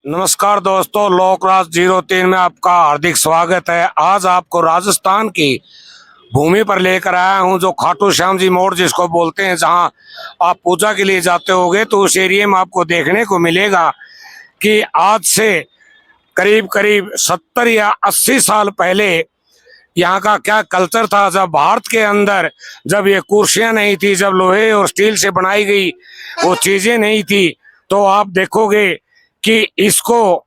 नमस्कार दोस्तों, लोकराज 03 में आपका हार्दिक स्वागत है। आज आपको राजस्थान की भूमि पर लेकर आया हूं, जो खाटू श्याम जी मोड़ जिसको बोलते हैं, जहां आप पूजा के लिए जाते होगे तो उस एरिया में आपको देखने को मिलेगा कि आज से करीब करीब 70 या 80 साल पहले यहाँ का क्या कल्चर था। जब भारत के अंदर जब ये कुर्सियां नहीं थी, जब लोहे और स्टील से बनाई गई वो चीजें नहीं थी, तो आप देखोगे कि इसको,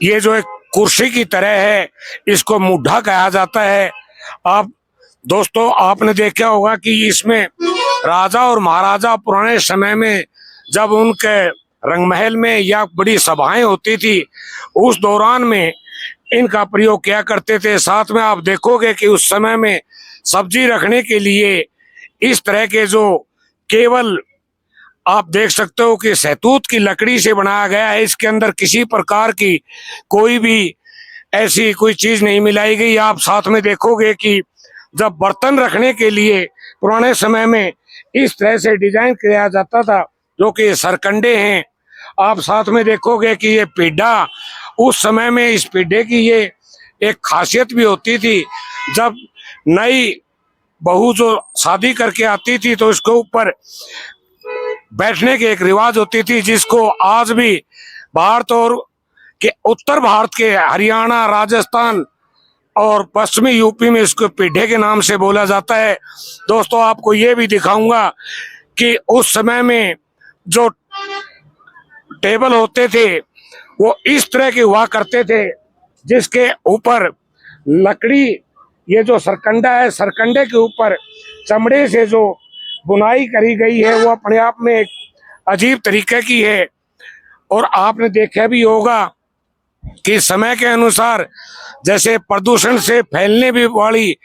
ये जो एक कुर्सी की तरह है, इसको मुड्ढा कहा जाता है। आप दोस्तों आपने देखा होगा कि इसमें राजा और महाराजा पुराने समय में जब उनके रंगमहल में या बड़ी सभाएं होती थी, उस दौरान में इनका प्रयोग किया करते थे। साथ में आप देखोगे कि उस समय में सब्जी रखने के लिए इस तरह के जो केवल आप देख सकते हो कि सहतूत की लकड़ी से बनाया गया है, इसके अंदर किसी प्रकार की कोई भी ऐसी कोई चीज नहीं मिलाई गई। आप साथ में देखोगे कि जब बर्तन रखने के लिए पुराने समय में इस तरह से डिजाइन किया जाता था, जो कि सरकंडे हैं। आप साथ में देखोगे कि ये पीढ़ा, उस समय में इस पीढ़े की ये एक खासियत भी होती थी। जब नई बहू जो शादी करके आती थी तो उसके ऊपर बैठने की एक रिवाज होती थी, जिसको आज भी भारत और के उत्तर भारत के हरियाणा, राजस्थान और पश्चिमी यूपी में इसको पीढ़े के नाम से बोला जाता है। दोस्तों आपको ये भी दिखाऊंगा कि उस समय में जो टेबल होते थे वो इस तरह के हुआ करते थे, जिसके ऊपर लकड़ी, ये जो सरकंडा है, सरकंडे के ऊपर चमड़े से जो बुनाई करी गई है वो अपने आप में एक अजीब तरीके की है। और आपने देखा भी होगा कि समय के अनुसार जैसे प्रदूषण से फैलने भी वाली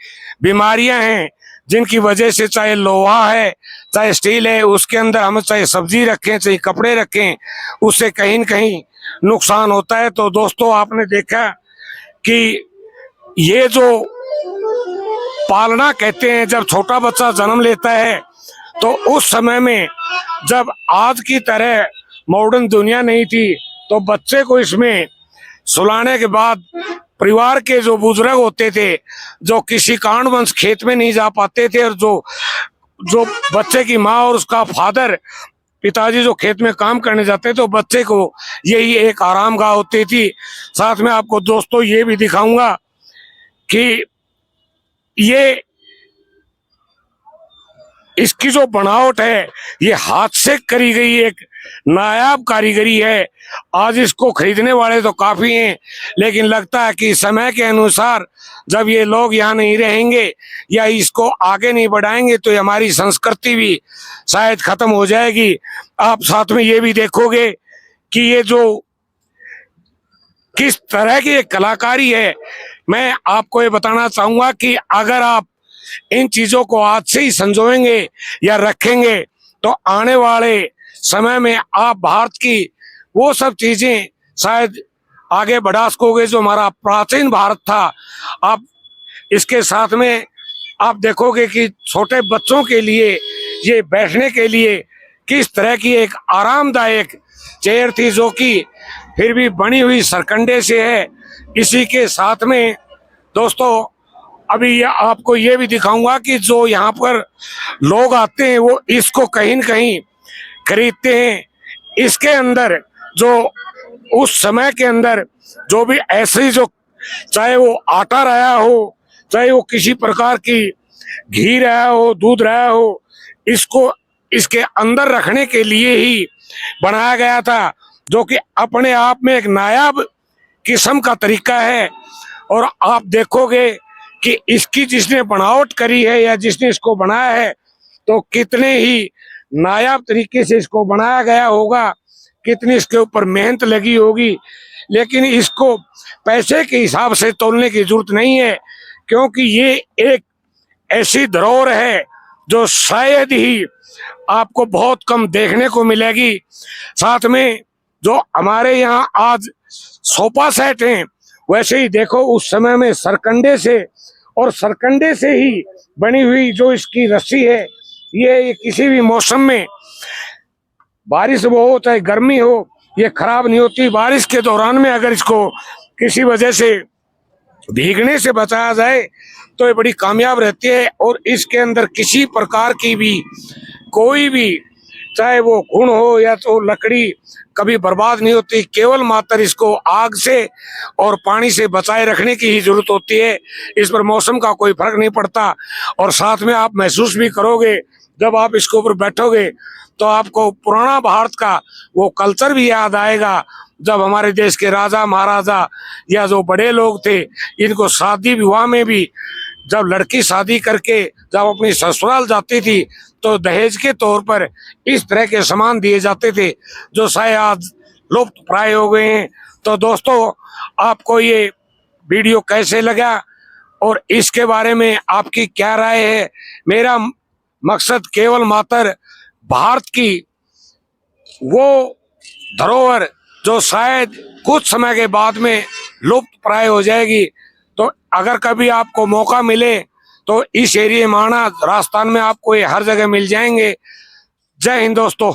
बीमारियां हैं, जिनकी वजह से चाहे लोहा है चाहे स्टील है, उसके अंदर हम चाहे सब्जी रखें चाहे कपड़े रखें, उससे कहीं न कहीं नुकसान होता है। तो दोस्तों आपने देखा कि ये जो पालना कहते हैं, जब छोटा बच्चा जन्म लेता है तो उस समय में जब आज की तरह मॉडर्न दुनिया नहीं थी, तो बच्चे को इसमें सुलाने के बाद परिवार के जो बुजुर्ग होते थे, जो किसी कारणवश खेत में नहीं जा पाते थे, और जो जो बच्चे की माँ और उसका फादर, पिताजी जो खेत में काम करने जाते, तो बच्चे को यही एक आराम गाह होती थी। साथ में आपको दोस्तों ये भी दिखाऊंगा कि ये इसकी जो बनावट है ये हाथ से करी गई एक नायाब कारीगरी है। आज इसको खरीदने वाले तो काफी हैं, लेकिन लगता है कि समय के अनुसार जब ये लोग यहाँ नहीं रहेंगे या इसको आगे नहीं बढ़ाएंगे तो हमारी संस्कृति भी शायद खत्म हो जाएगी। आप साथ में ये भी देखोगे कि ये जो किस तरह की एक कलाकारी है। मैं आपको ये बताना चाहूंगा कि अगर आप इन चीजों को आज से ही संजोएंगे या रखेंगे तो आने वाले समय में आप भारत की वो सब चीजें शायद आगे बढ़ा सकोगे जो हमारा प्राचीन भारत था। आप इसके साथ में आप देखोगे कि छोटे बच्चों के लिए ये बैठने के लिए किस तरह की एक आरामदायक चेयर थी, जो कि फिर भी बनी हुई सरकंडे से है। इसी के साथ में दोस्तों अभी आपको ये भी दिखाऊंगा कि जो यहाँ पर लोग आते हैं वो इसको कहीं न कहीं खरीदते हैं। इसके अंदर जो उस समय के अंदर जो भी ऐसी जो, चाहे वो आटा रहा हो, चाहे वो किसी प्रकार की घी रहा हो, दूध रहा हो, इसको इसके अंदर रखने के लिए ही बनाया गया था, जो कि अपने आप में एक नायाब किस्म का तरीका है। और आप देखोगे कि इसकी जिसने बनावट करी है या जिसने इसको बनाया है, तो कितने ही नायाब तरीके से इसको बनाया गया होगा, कितनी इसके ऊपर मेहनत लगी होगी। लेकिन इसको पैसे के हिसाब से तोलने की जरूरत नहीं है, क्योंकि ये एक ऐसी धरोहर है जो शायद ही आपको बहुत कम देखने को मिलेगी। साथ में जो हमारे यहाँ आज सोफा सेट हैं, वैसे ही देखो उस समय में सरकंडे से और सरकंडे से ही बनी हुई जो इसकी रस्सी है, ये किसी भी मौसम में, बारिश हो चाहे गर्मी हो, ये खराब नहीं होती। बारिश के दौरान में अगर इसको किसी वजह से भीगने से बचाया जाए तो ये बड़ी कामयाब रहती है। और इसके अंदर किसी प्रकार की भी कोई भी, चाहे वो घुन हो या तो लकड़ी, कभी बर्बाद नहीं होती। केवल मात्र इसको आग से और पानी से बचाए रखने की ही जरूरत होती है। इस पर मौसम का कोई फर्क नहीं पड़ता। और साथ में आप महसूस भी करोगे जब आप इसके ऊपर बैठोगे तो आपको पुराना भारत का वो कल्चर भी याद आएगा, जब हमारे देश के राजा महाराजा या जो बड़े लोग थे, इनको शादी विवाह में भी जब लड़की शादी करके जब अपनी ससुराल जाती थी तो दहेज के तौर पर इस तरह के सामान दिए जाते थे जो शायद आज लुप्त प्राय हो गए हैं। तो दोस्तों, आपको ये वीडियो कैसे लगा और इसके बारे में आपकी क्या राय है? मेरा मकसद केवल मात्र भारत की वो धरोहर जो शायद कुछ समय के बाद में लुप्त प्राय हो जाएगी, तो अगर कभी आपको मौका मिले तो इस एरिया में आना, राजस्थान में आपको ये हर जगह मिल जाएंगे। जय हिंद दोस्तों।